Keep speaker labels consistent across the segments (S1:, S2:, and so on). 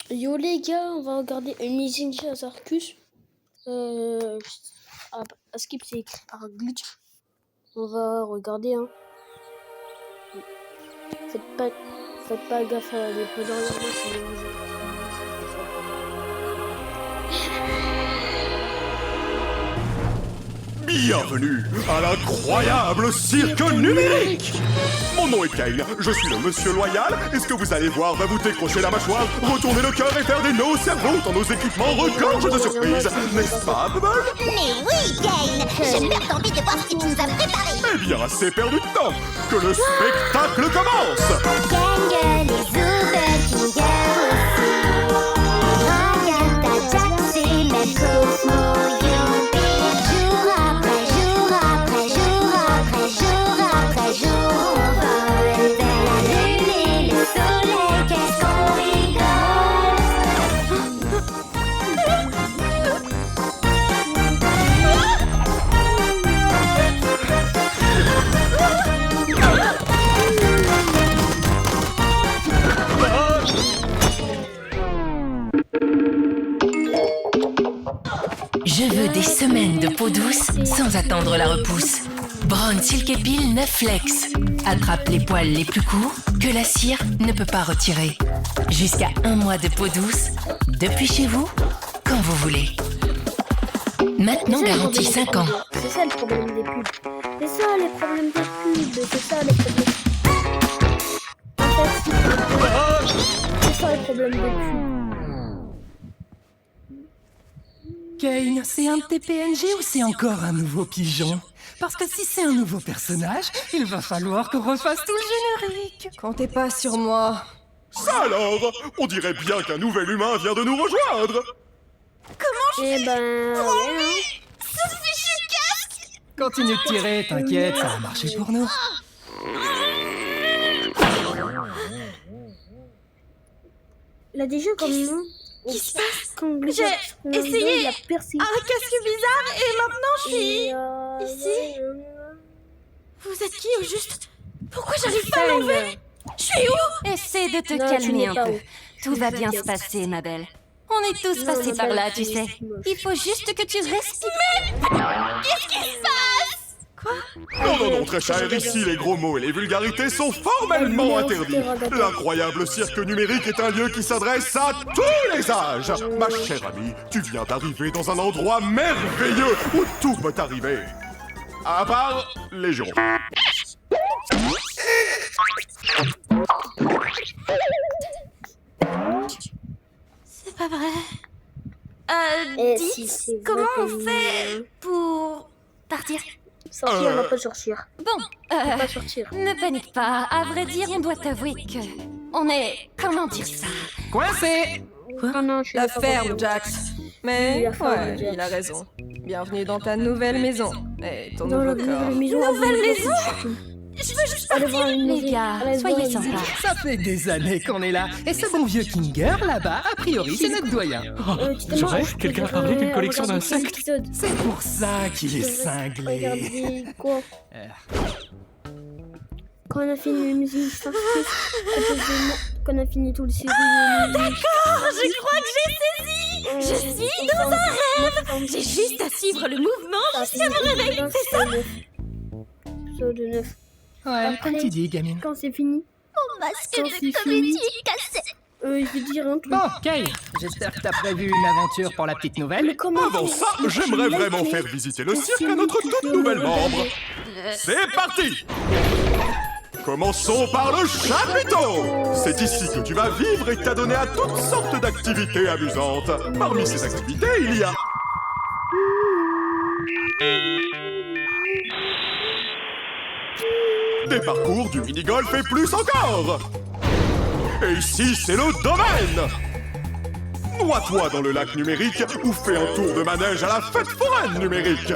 S1: Yo les gars, on va regarder Amazing Jazz Arcus. À Skip, c'est écrit par Glitch. On va regarder. Hein. Faites pas gaffe à les points derrière moi, sinon
S2: Bienvenue à l'incroyable cirque numérique. Mon nom est Kane, je suis le monsieur loyal, et ce que vous allez voir va vous décrocher la mâchoire, retourner le cœur et faire des nœuds au cerveau tant nos équipements regorgent de surprises. N'est-ce pas, Bubble?
S3: Mais oui, Kane! J'ai même envie de voir ce que tu nous as préparé!
S2: Eh bien, assez perdu de temps, que le spectacle commence.
S3: Gang, les Uber Kingers aussi! Regarde ta Jack, c'est même Cosmo, youpi! Jour après jour après jour après jour après jour, on vole vers la lune et le soleil, qu'est-ce qu'on
S4: Je veux des semaines de peau douce sans attendre la repousse. Brown Silk Epil 9 Flex. Attrape les poils les plus courts que la cire ne peut pas retirer. Jusqu'à 1 mois de peau douce, depuis chez vous, quand vous voulez. Maintenant garantie 5 ans.
S1: C'est ça le problème des pubs. C'est ça les problèmes des pubs. C'est ça les problèmes. En fait, c'est ça le problème des pubs.
S5: Kane, c'est un de tes PNG ou c'est encore un nouveau pigeon? Parce que si c'est un nouveau personnage, il va falloir qu'on refasse tout le générique.
S6: Comptez pas sur moi.
S2: Ça alors, on dirait bien qu'un nouvel humain vient de nous rejoindre.
S1: Eh ben, ouais,
S5: Continue de tirer, t'inquiète, ça va marcher pour nous.
S1: Il a des jeux comme nous.
S7: Qu'est-ce qui se passe?
S1: J'ai
S7: essayé
S1: il a percé.
S7: un casque bizarre et maintenant je suis...
S1: Et,
S7: ici. Vous êtes qui au juste? Pourquoi j'arrive pas à
S1: Kane.
S7: l'enlever? Je suis où?
S8: Essaie de te
S1: Non, tu
S8: calmer
S1: n'es
S8: un
S1: pas
S8: peu.
S1: où.
S8: Tout va bien se
S1: Regarde.
S8: passer, ma belle. On est tous
S1: Non,
S8: passés
S1: ma
S8: par
S1: belle,
S8: là, tu
S1: c'est
S8: sais.
S1: moche.
S8: Il faut juste que tu respires.
S7: Qu'est-ce qui se passe? Quoi?
S2: Non, très cher, ici les gros mots et les vulgarités sont formellement interdits. L'incroyable cirque numérique est un lieu qui s'adresse à tous les âges. Ma chère amie, tu viens d'arriver dans un endroit merveilleux où tout peut arriver. À part les jurons.
S7: C'est pas vrai.
S1: Eh,
S7: Dites,
S1: si, c'est vrai
S7: comment
S1: que
S7: on
S1: nous,
S7: fait pour partir?
S1: Sortir, on va pas sortir.
S8: Bon,
S1: On va pas sortir.
S8: ne panique pas. À vrai dire, on doit t'avouer que... On est... Comment dire ça?
S5: Coincé!
S1: Ah non, je suis
S6: La
S1: pas
S6: ferme,
S1: content.
S6: Jax. Mais
S1: La ferme,
S6: ouais,
S1: Jax.
S6: il a raison. Bienvenue dans ta nouvelle maison. Et ton
S1: Dans la
S6: nouveau corps.
S1: nouvelle maison.
S7: Nouvelle maison?
S1: surtout.
S7: Je veux juste
S1: Allez voir une
S8: Les
S1: maison.
S8: gars,
S1: Allez voir
S8: soyez
S1: une maison.
S8: sympas.
S5: Ça fait des années qu'on est là. Et ce bon vieux Kinger, là-bas, a priori, c'est notre doyen.
S1: Tu t'es marré, je te
S9: quelqu'un a
S1: dirais,
S9: parlé d'une
S1: on
S9: collection
S1: regarde
S9: d'insectes.
S1: l'épisode.
S5: C'est pour ça qu'il est cinglé.
S1: Regardez quoi? Quand on a fini les musiques, quand on a fini tout le série.
S7: D'accord, je crois que j'ai saisi. Je suis dans un rêve. J'ai juste à suivre le mouvement jusqu'à mon réveil, c'est ça?
S1: Épisode 9.
S5: Ouais, comme tu dis, gamine.
S1: Quand c'est fini,
S7: Mon masque
S1: Quand
S7: de
S1: c'est
S7: comédie
S1: fini.
S7: est cassé.
S1: je vais dire un truc.
S5: Bon, Kane, j'espère que t'as prévu une aventure pour la petite nouvelle.
S1: Comment
S2: Avant ça, j'aimerais vraiment faire visiter le cirque à notre toute nouvelle membre. C'est parti! Commençons par le chapiteau! C'est ici que tu vas vivre et t'adonner à toutes sortes d'activités amusantes. Parmi ces activités, il y a... des parcours, du mini-golf et plus encore! Et ici, c'est le domaine! Noie-toi dans le lac numérique ou fais un tour de manège à la fête foraine numérique.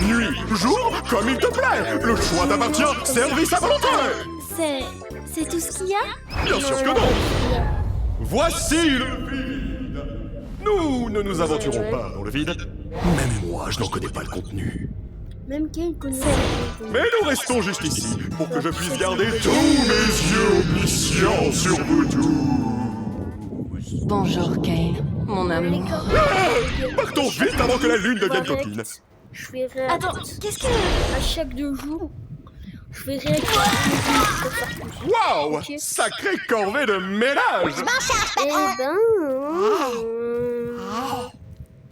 S2: Nuit, jour, comme il te plaît. Le choix t'appartient, service à volonté.
S7: C'est tout ce qu'il y a?
S2: Bien sûr que non. Voici le vide. Nous ne nous aventurons pas dans le vide. Même moi, je n'en connais pas le contenu.
S1: Même Kane connaît.
S2: Mais nous restons juste ici pour que je puisse garder tous mes yeux omniscients sur vous tous.
S4: Bonjour, Kane, mon amour.
S2: Partons vite avant que la lune devienne coquine.
S1: Je ferai
S7: Attends, qu'est-ce que...
S1: à chaque 2 jours, je ferai avec
S2: Waouh!
S1: Ok.
S2: Sacrée corvée de ménage!
S1: Eh ben...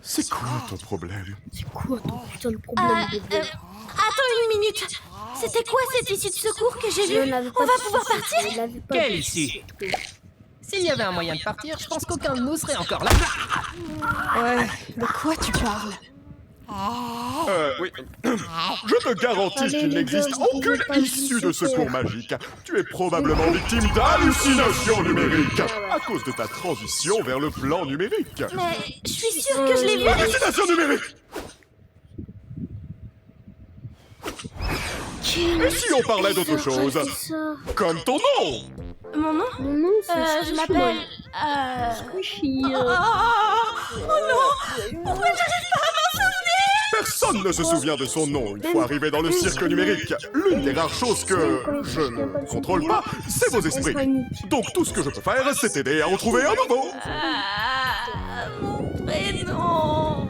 S2: C'est quoi ton problème?
S1: C'est quoi ton putain de problème, bébé?
S7: Attends une minute. C'était quoi cette issue de secours que j'ai
S1: Je
S7: vue?
S1: n'avais
S7: On
S1: pas
S7: va
S1: de
S7: pouvoir
S1: soucis,
S7: partir?
S1: je n'avais pas
S5: Quelle
S1: de
S5: issue?
S1: soucis.
S5: S'il y avait un moyen de partir, je pense qu'aucun de nous serait encore là.
S6: Ouais, de quoi tu parles?
S2: Oui. Je te garantis
S1: Allez,
S2: qu'il
S1: les
S2: n'existe
S1: gars, vous
S2: aucune
S1: pouvez pas
S2: issue de
S1: discuter.
S2: secours magique. Tu es probablement victime d'hallucinations numériques à cause de ta transition vers le plan numérique.
S7: Mais je suis sûre que je l'ai vue.
S2: Hallucination numérique! Et si on parlait d'autre chose?
S1: C'est ça.
S2: Comme ton nom!
S7: Mon nom?
S1: Mon nom, c'est
S7: Je m'appelle...
S1: Squishy.
S7: Oh non! Pourquoi j'arrive pas à m'en souvenir?
S2: Personne ne se souvient de son nom une fois arrivé dans le cirque numérique. L'une des rares choses que je ne contrôle pas, c'est vos esprits. Donc tout ce que je peux faire, c'est t'aider à en trouver un nouveau.
S7: Mon prénom...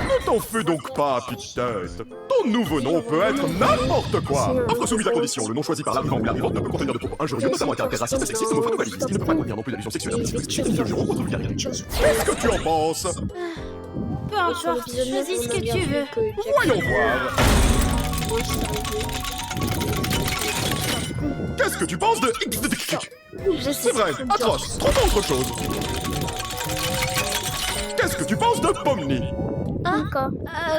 S2: Ne t'en fais donc pas, petite tête. Ton nouveau nom peut être n'importe quoi. Offre soumise à condition. Le nom choisi par l'arrivant ou l'arrivante ne peut contenir de propos injurieux, notamment à caractère raciste, sexiste, homophobe ou validiste. Il ne peut pas contenir non plus d'allusions sexuelles, implicites, injurieux ou autre vulgarité. Qu'est-ce que tu en penses?
S7: Peu importe, choisis ce que tu veux.
S2: Voyons voir. Qu'est-ce que tu penses de...
S1: Je sais.
S2: C'est vrai, atroce, trop autre chose. Qu'est-ce que tu penses de Pomni?
S1: D'accord.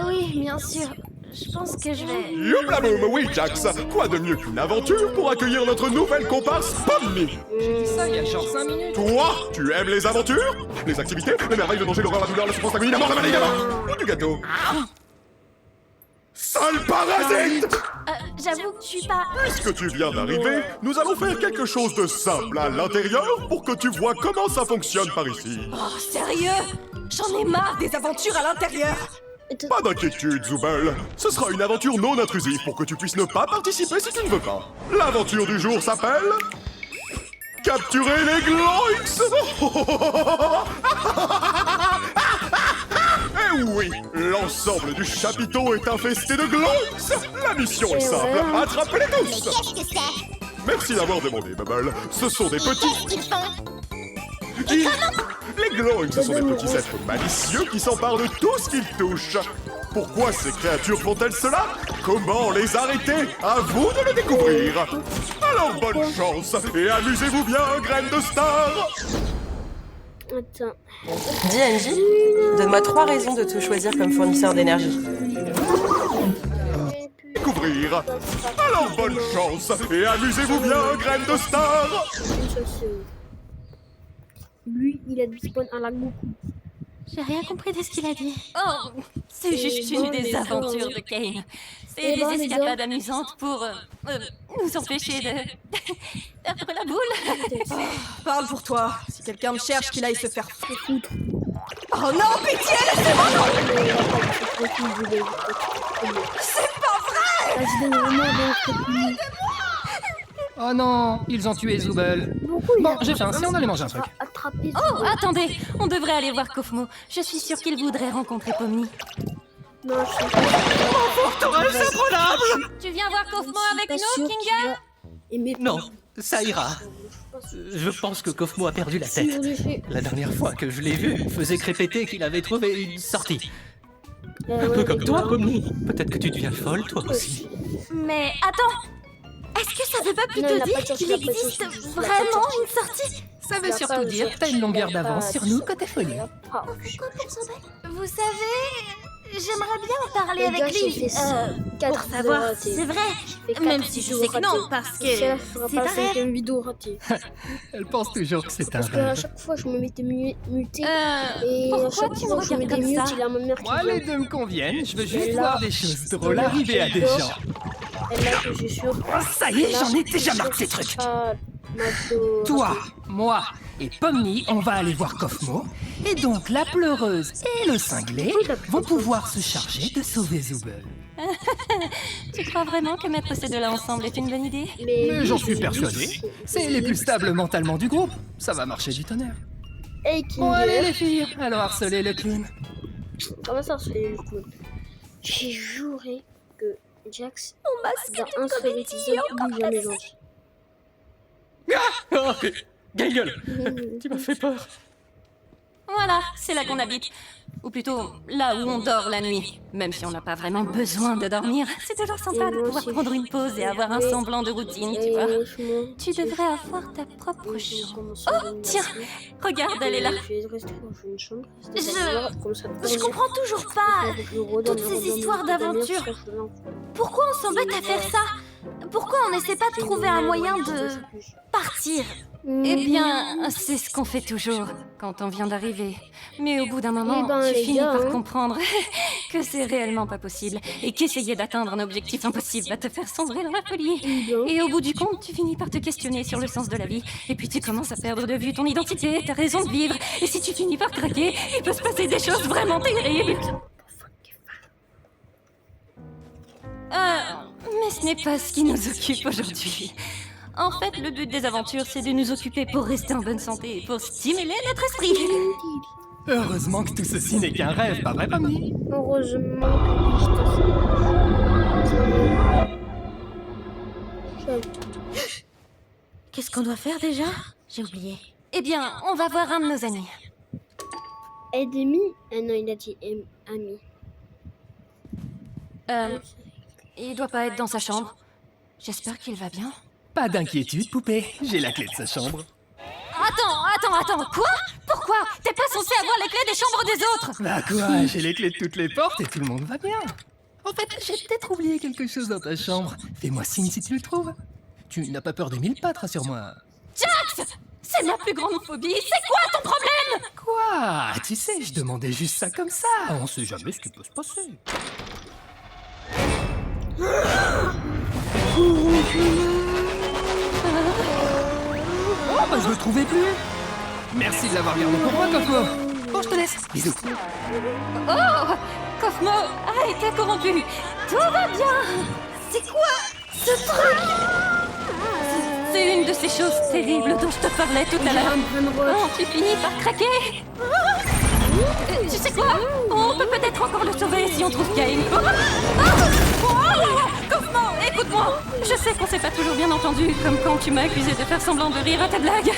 S7: Oui, bien sûr. Je pense que je vais...
S2: Youplaboum, oui, Jax. Quoi de mieux qu'une aventure pour accueillir notre nouvelle comparse Pomni?
S5: J'ai dit ça il y a genre 5 minutes.
S2: Toi, tu aimes les aventures? Les activités? Les merveilles, le danger, l'horreur, la douleur, la souffrance, l'agonie, la mort, la maladie, la mort? Ou du gâteau? Sale parasite!
S7: J'avoue que je suis pas...
S2: Puisque tu viens d'arriver, nous allons faire quelque chose de simple à l'intérieur pour que tu vois comment ça fonctionne par ici.
S8: Oh, sérieux? J'en ai marre des aventures à l'intérieur.
S2: Pas d'inquiétude, Zubel. Ce sera une aventure non intrusive pour que tu puisses ne pas participer si tu ne veux pas. L'aventure du jour s'appelle... Capturer les Gloinks. Eh oui, l'ensemble du chapiteau est infesté de Gloinks. La mission est simple, attrapez-les tous.
S3: Qu'est-ce que c'est?
S2: Merci d'avoir demandé, Bubble. Ce sont des petits...
S3: Qu'est-ce qu'ils font?
S2: Les Gloinks, ce sont des petits êtres malicieux qui s'emparent de tout ce qu'ils touchent. Pourquoi ces créatures font-elles cela? Comment les arrêter? À vous de le découvrir. Alors bonne chance et amusez-vous bien, graine de star.
S1: Attends.
S9: DNJ, donne-moi 3 raisons de te choisir comme fournisseur d'énergie.
S2: Découvrir. Alors bonne chance et amusez-vous bien, graine de star.
S1: Une seule chose. Lui, il a du spawn à la Goku.
S7: J'ai rien compris de ce qu'il a dit.
S8: Oh, c'est juste une des aventures de Kane. C'est des escapades amusantes pour nous empêcher de perdre la boule.
S6: Parle pour toi. Si quelqu'un me cherche, qu'il aille se faire
S1: Foutre.
S6: Oh non, pitié, laissez-moi
S1: C'est pas vrai.
S5: Oh non, ils ont tué Zubel. Bon, j'ai faim, si on allait manger un truc.
S1: Attraper.
S8: Oh, attendez, on devrait aller voir Kofmo. Je suis sûre qu'il voudrait rencontrer Pomni.
S1: Non, je suis pas.
S8: Tu viens voir Kofmo avec nous, Kinga?
S1: Aimer
S10: Non, ça ira. Je pense que Kofmo a perdu la tête. La dernière fois que je l'ai vu, il faisait crépéter qu'il avait trouvé une sortie. Un peu comme toi, Pomni. Peut-être que tu deviens folle, toi aussi.
S7: Mais attends, est-ce que ça veut pas plutôt dire qu'il existe vraiment une sortie?
S5: Ça veut surtout dire que t'as une longueur d'avance sur nous côté folie.
S7: Vous savez, j'aimerais bien en parler
S1: Les gars,
S7: avec
S1: j'ai
S7: lui.
S1: fait
S7: Pour
S1: 4
S7: savoir
S1: vidéos
S7: si c'est
S1: ratées.
S7: vrai.
S1: J'ai fait
S7: Même
S1: 4
S7: si je
S1: vidéos
S7: sais que non,
S1: ratées.
S7: parce que
S1: Ça sera
S7: c'est
S1: pas la
S7: un rêve.
S1: 5e vidéo ratée.
S5: Elle pense toujours que c'est un
S1: Parce qu'à
S5: rêve.
S1: chaque fois, je me mettais muté. Et à
S8: Pourquoi
S1: chaque
S8: tu me
S1: fois, je mets
S8: regardes
S1: des
S8: comme
S1: mutes,
S8: ça?
S1: il a ma mère qui
S5: Moi,
S1: vient.
S5: les deux me conviennent. Je veux juste
S1: Et là,
S5: voir des choses drôles arriver à des gens.
S1: Et là, que j'ai sûr.
S5: Ça y est, j'en ai déjà marre de ces trucs. Toi, moi et Pomni, on va aller voir Kofmo. Et donc, la pleureuse et le cinglé vont pouvoir se charger de sauver Zubel.
S8: Tu crois vraiment que mettre ces deux-là ensemble est une bonne idée?
S5: Mais j'en suis persuadé. C'est les plus stables mentalement du groupe. Ça va marcher du tonnerre.
S1: Hey,
S5: Bon, allez
S1: Kinder.
S5: les filles, allons harceler le clown.
S1: Comment ça, c'est le clown? J'ai juré que Jax,
S7: Mon masque
S1: dans un seul épisode, il est jamais gentil.
S10: Oh, gueule, tu m'as fait peur.
S8: Voilà, c'est là qu'on habite. Ou plutôt, là où on dort la nuit. Même si on n'a pas vraiment besoin de dormir, c'est toujours sympa de pouvoir prendre une pause et avoir un semblant de routine, tu vois. Tu devrais avoir ta propre chambre. Oh, tiens, regarde, elle est là.
S7: Je comprends toujours pas toutes ces histoires d'aventure. Pourquoi on s'embête à faire ça? Pourquoi on n'essaie pas de trouver un moyen de partir?
S8: Eh bien, c'est ce qu'on fait toujours quand on vient d'arriver. Mais au bout d'un moment,
S1: Eh ben,
S8: tu
S1: les
S8: finis
S1: gars,
S8: par
S1: hein.
S8: comprendre que c'est réellement pas possible et qu'essayer d'atteindre un objectif impossible va te faire sombrer dans la folie. Et au bout du compte, tu finis par te questionner sur le sens de la vie. Et puis tu commences à perdre de vue ton identité, ta raison de vivre. Et si tu finis par craquer, il peut se passer des choses vraiment terribles. Mais ce n'est pas ce qui nous occupe aujourd'hui. En fait, le but des aventures, c'est de nous occuper pour rester en bonne santé et pour stimuler notre esprit.
S5: Heureusement que tout ceci n'est qu'un rêve, pas vrai, Pomni?
S1: Heureusement que
S7: Qu'est-ce qu'on doit faire déjà? J'ai oublié.
S8: Eh bien, on va voir un de nos amis.
S1: Edemi? Ah non, il a dit ami.
S8: Il doit pas être dans sa chambre. J'espère qu'il va bien.
S5: Pas d'inquiétude, poupée. J'ai la clé de sa chambre.
S8: Attends, quoi? Pourquoi? T'es pas censé avoir les clés des chambres des autres?
S5: Bah quoi, j'ai les clés de toutes les portes et tout le monde va bien. En fait, j'ai peut-être oublié quelque chose dans ta chambre. Fais-moi signe si tu le trouves. Tu n'as pas peur des 1000 pattes, rassure-moi.
S8: Jax! C'est ma plus grande phobie, c'est quoi ton problème?
S5: Quoi? Tu sais, je demandais juste ça comme ça. On sait jamais ce qui peut se passer. Oh, bah je le trouvais plus. Merci de l'avoir gardé pour moi, Cosmo. Bon, je te laisse. Bisous.
S8: Oh! Cosmo a été corrompu! Tout va bien! C'est quoi ce truc? C'est une de ces choses terribles dont je te parlais tout à l'heure. Oh, tu finis par craquer! Tu sais quoi? On peut peut-être encore le sauver si on trouve Kane. Cosmo, écoute-moi! Je sais qu'on s'est pas toujours bien entendu, comme quand tu m'as accusé de faire semblant de rire à ta blague.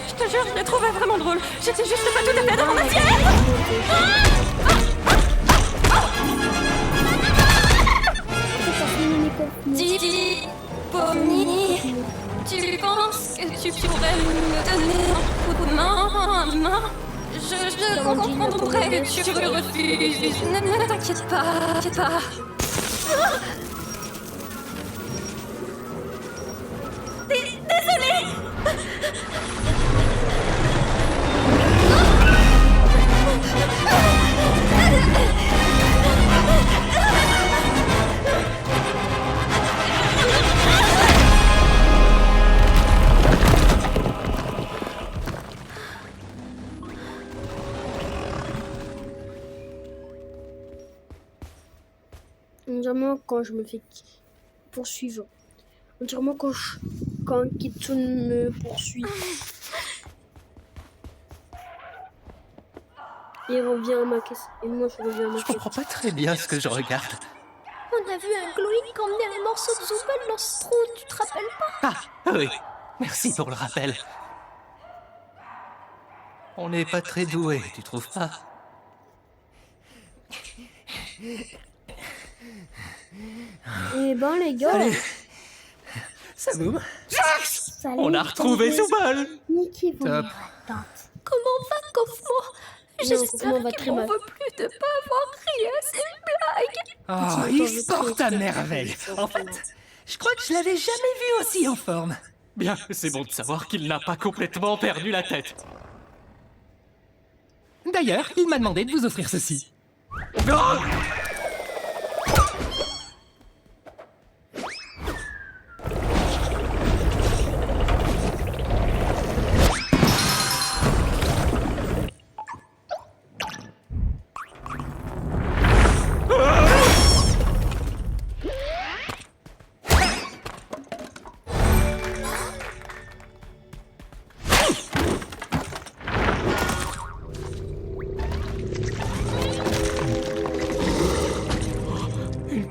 S8: Je te jure, je l'ai trouvé vraiment drôle. J'étais juste pas tout à fait dans mon assiette! Didi, Pomni, tu penses que tu pourrais me donner un coup de main? Je comprendrais que tu refuses. Ne t'inquiète pas, t'inquiète pas. Désolée.
S1: Entièrement quand je me fais poursuivre. Entièrement quand Kitsune me poursuit. Il revient à ma caisse. Et moi je reviens à ma
S10: Je
S1: caisse.
S10: comprends pas très bien ce que je regarde.
S7: On a vu un Glowing emmener les morceaux de Zoubel dans ce trou, tu te rappelles pas?
S10: Ah, oui. Merci pour le rappel. On n'est pas très doués, tu trouves pas?
S1: Eh ben les gars,
S5: Allez. Ça boum.
S1: salut,
S10: On a retrouvé Zoubel!
S1: Niki, vous
S5: Top.
S7: Comment va Cosmo? J'espère
S1: Cosmo va très
S7: qu'il m'en
S1: mal.
S7: veut plus de pas avoir ri à ces blagues.
S5: Oh, il se porte à merveille. En fait, je crois que je l'avais jamais vu aussi en forme.
S10: Bien, c'est bon de savoir qu'il n'a pas complètement perdu la tête.
S5: D'ailleurs, il m'a demandé de vous offrir ceci.
S10: Oh!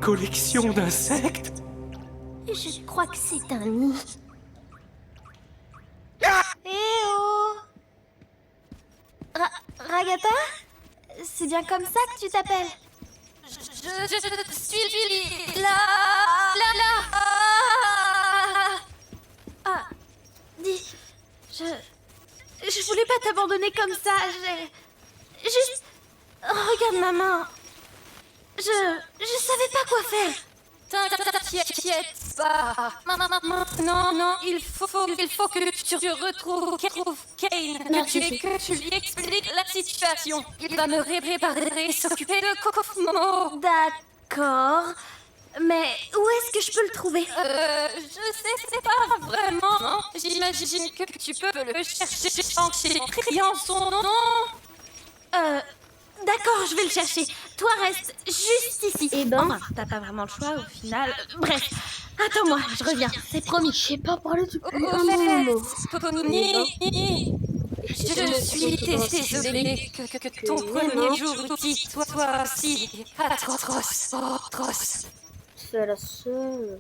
S10: collection d'insectes?
S7: Je crois que c'est un nid. Oh Ragata? C'est bien comme ça que tu t'appelles? Je suis là. Ah, dis, je voulais pas t'abandonner comme ça. Juste, regarde ma main. Je savais pas quoi faire.
S8: T'inquiète pas. Non, il faut que tu retrouves Kane, que tu lui expliques la situation. Il va me réparer, s'occuper de Kofmo.
S7: D'accord. Mais où est-ce que je peux le trouver?
S8: Je sais pas vraiment. J'imagine que tu peux le chercher en criant son nom.
S7: D'accord, je vais le chercher. Toi, reste juste ici.
S1: Eh ben...
S7: Enfin, t'as pas vraiment le choix au final. Bref, attends-moi, je reviens, c'est promis.
S1: Je sais pas parler depuis un moment.
S8: Je suis désolée que ton premier jour ici soit si atroce.
S1: C'est la seule.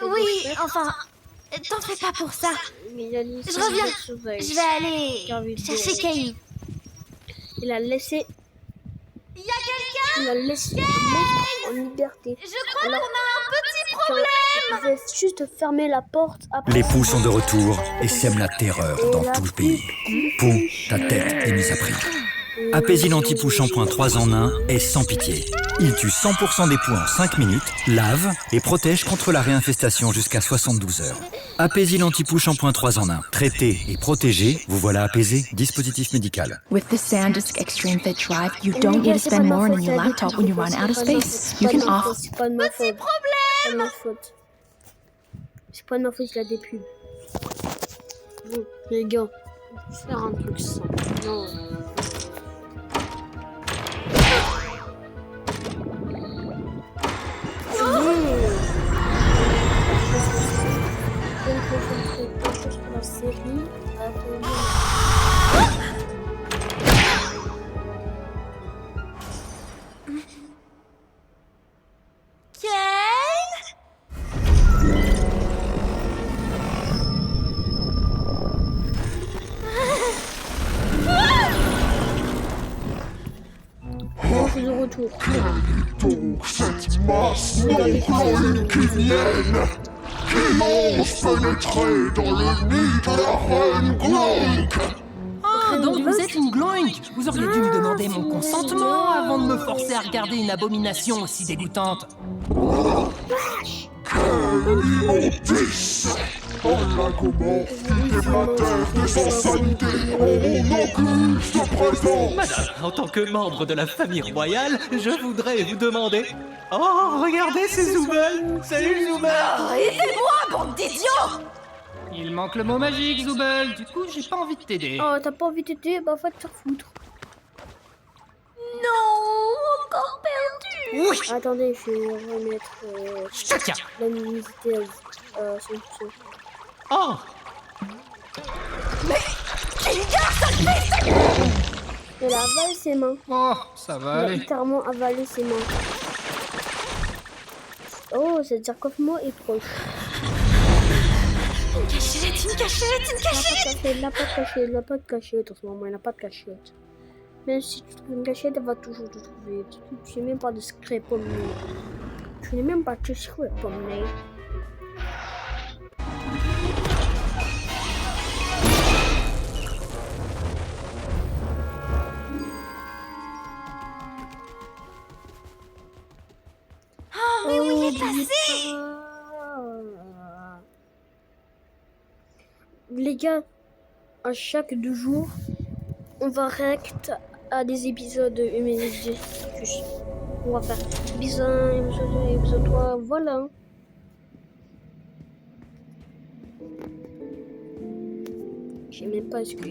S7: Oui, enfin, t'en fais pas pour ça. Je reviens. Je vais aller chercher Kane.
S1: Il a laissé...
S7: Il y a quelqu'un?
S1: Il a laissé mettre en liberté.
S7: Je crois qu'on a un petit problème.
S1: Je vais juste fermer la porte après.
S11: Les poux sont de retour et sèment la terreur dans tout le pays. Pou, ta tête est mise à prix. Apaisil anti-poux shampoing 3 en 1 est sans pitié. Il tue 100% des poux en 5 minutes, lave et protège contre la réinfestation jusqu'à 72 heures. Apaisil anti-poux shampoing 3 en 1. Traité et protégé, vous voilà apaisé, dispositif médical.
S12: With the SanDisk Extreme Fit Drive, you don't need to spend more on your laptop when you run out of space. You can off...
S1: C'est pas de ma faute. C'est pas de ma faute. C'est pas de ma faute, il y a des pubs. Bon, les gars, on va faire un truc simple. Non. La série c'est de retour.
S2: Donc cette masse non cloïnienne qui ose pénétrer dans le nid de la reine Gloink.
S5: Ah, donc vous êtes une Gloink. Vous auriez dû me demander mon consentement avant de me forcer à regarder une abomination aussi dégoûtante.
S2: Quelle immondice! On la commence, des blatères, des insanités, on accuse de présence!
S10: Madame, en tant que membre de la famille royale, je voudrais vous demander... Oh, regardez, c'est Zoubel! Salut Zoubel!
S7: Aidez-moi, bande d'idiots!
S5: Il manque le mot magique, Zoubel. Du coup, j'ai pas envie de t'aider.
S1: Oh, t'as pas envie de t'aider? Bah, va te faire foutre.
S7: Non, encore perdu!
S5: Oui!
S1: Attendez, je vais remettre
S5: Chacun!
S1: la luminosité à 100%.
S10: Oh!
S1: Elle a avalé ses mains.
S5: Oh, ça va
S1: Elle a
S5: aller.
S1: littéralement avalé ses mains. Oh, c'est-à-dire qu'Offmo est proche.
S7: Une cachette!
S1: Il n'a pas de cachette, il n'a pas de cachette en ce moment, il n'a pas de cachette. Même si tu trouves une cachette, elle va toujours te trouver. Tu n'es même pas discret, Pomni. Tu n'es même pas discret, Pomni.
S7: Oh, mais où il est passé?
S1: Les gars, à chaque 2 jours, on va react à des épisodes MSG. On va faire épisode 1, épisode 3, voilà. Je sais même pas ce que...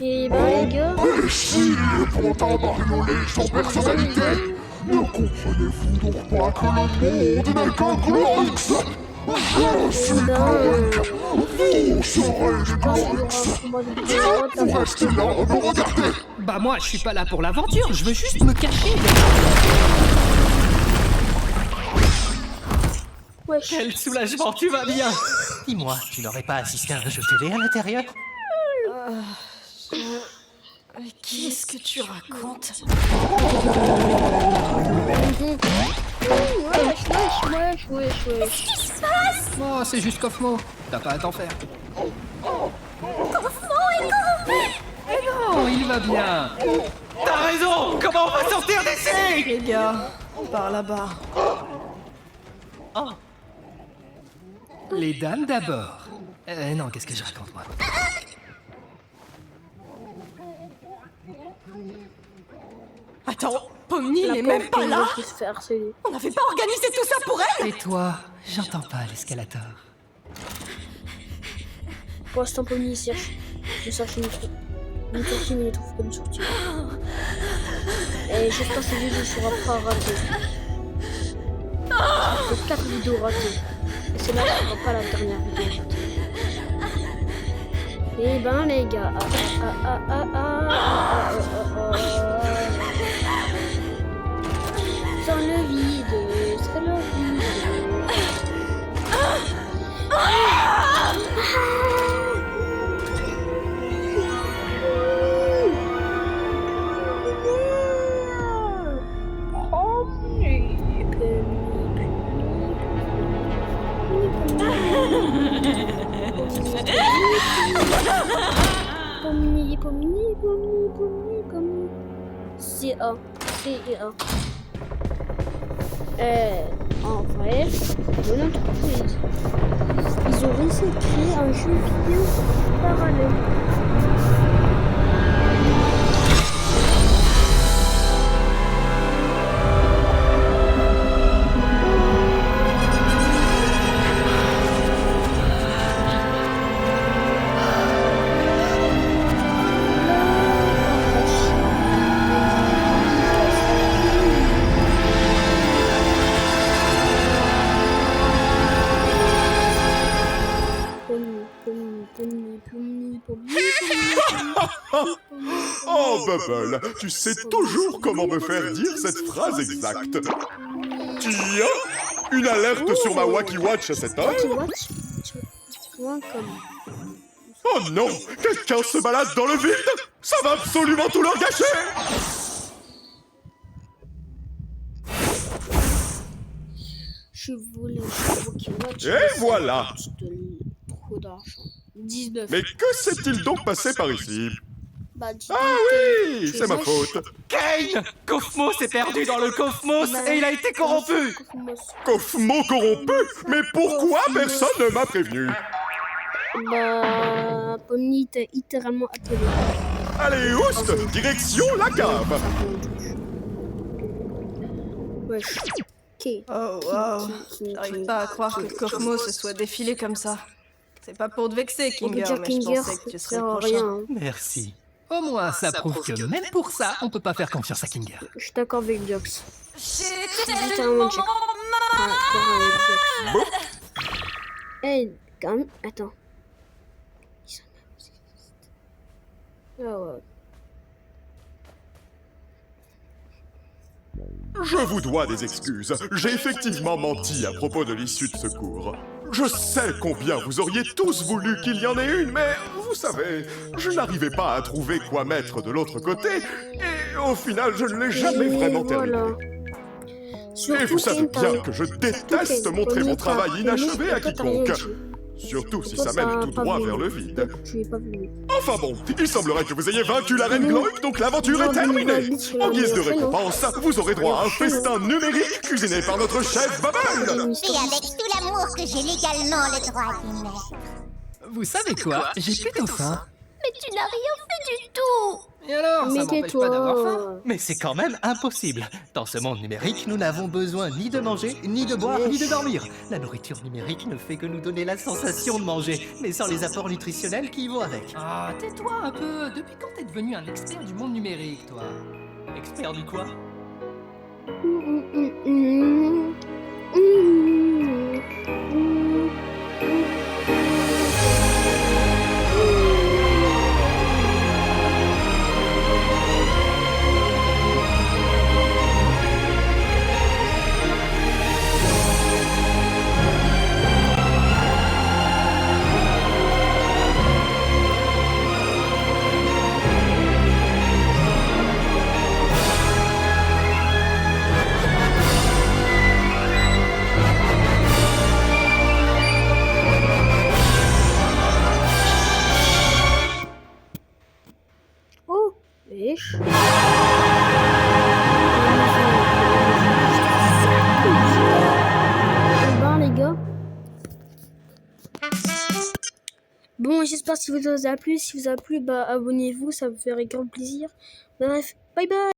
S1: Et ben les gars...
S2: Et si les pontes à bariolés sans personnalité, ne comprenez-vous donc pas que le monde n'est qu'un Glorx? Je suis Glorx, vous serez des Glorx. Vous restez là à me regarder.
S5: Bah moi, je suis pas là pour l'aventure, je veux juste me cacher.
S1: Wesh.
S10: Quel soulagement, tu vas bien. Dis-moi, tu n'aurais pas assisté à un jeu télé à l'intérieur?
S6: Qu'est-ce que tu racontes?
S1: Wesh.
S7: Qu'est-ce qui se passe?
S5: Oh, c'est juste Kofmo, t'as pas à t'en faire.
S7: Kofmo est corrompu!
S5: Eh non, il va bien.
S10: T'as raison. Comment on va sortir d'ici?
S6: Les gars, par là-bas.
S10: Oh.
S5: Les dames d'abord. Non, qu'est-ce que je raconte, moi?
S6: Attends, Pomni n'est même pas là. On n'avait pas organisé tout ça pour elle.
S5: Et toi, j'entends pas l'escalator.
S1: Pour l'instant, Pomni cherche. Je cherche une sortie, mais il trouve pas une sortie. Et j'espère que cette vidéo sera pas ratée. J'ai 4 vidéos ratées. Et celle-là sera pas la dernière vidéo ratée. Et ben les gars. Dans le vide, c'est le vide. Pomni. C.A. En vrai, bonne entreprise. Ils ont réussi à créer un jeu vidéo parallèle.
S2: Oh, Bubble, tu sais toujours comment me faire dire cette phrase exacte. Tiens, une alerte sur ma Wacky Watch à cette heure. Oh non, quelqu'un se balade dans le vide. Ça va absolument tout leur gâcher.
S1: Je voulais Wacky Watch.
S2: Et voilà.
S1: Trop d'argent. 19.
S2: Mais que s'est-il donc passé par ici?
S1: Bah,
S2: ah oui, c'est ma faute.
S10: Kane! Kofmo s'est perdu dans le Kofmos et il a été corrompu.
S2: Kofmo corrompu? Mais pourquoi personne ne m'a prévenu?
S1: Bah, Pomni t'a littéralement attelé.
S2: Allez, oust, direction la cave.
S1: Wesh.
S6: Oh wow, j'arrive pas à croire que Kofmo se soit défilé comme ça. C'est pas pour te vexer, Kinger, mais je pensais que tu serais le prochain.
S10: Merci.
S5: Au moins, ça prouve que même pour ça, on peut pas faire confiance à Kinger.
S1: Je suis d'accord avec Jox.
S7: J'ai tellement mal.
S1: Hey, quand même, attends. Ah ouais.
S2: Je vous dois des excuses. J'ai effectivement menti à propos de l'issue de secours. Je sais combien vous auriez tous voulu qu'il y en ait une, mais vous savez, je n'arrivais pas à trouver quoi mettre de l'autre côté, et au final, je ne l'ai jamais vraiment terminé. Et vous savez bien que je déteste montrer mon travail inachevé à quiconque. Surtout si ça mène tout droit vers le vide. Enfin bon, il semblerait que vous ayez vaincu la reine Gloik, donc l'aventure est terminée. En guise de récompense, vous aurez droit à un festin numérique cuisiné par notre chef Bubble.
S3: Et avec tout l'amour que j'ai légalement le droit d'y mettre.
S5: Vous savez quoi? J'ai plutôt faim.
S7: Mais Mais tu n'as rien fait du tout.
S5: Et alors, ça m'empêche pas d'avoir faim.
S10: Mais c'est quand même impossible. Dans ce monde numérique, nous n'avons besoin ni de manger, ni de boire, ni de dormir. La nourriture numérique ne fait que nous donner la sensation de manger, mais sans les apports nutritionnels qui y vont avec.
S5: Ah, tais-toi un peu. Depuis quand t'es devenu un expert du monde numérique, toi?
S10: Expert du quoi?
S1: Oh, wesh. Les gars. Bon, j'espère que ça vous a plu. Si vous a plu, bah abonnez-vous, ça me ferait grand plaisir. Bref, bye bye.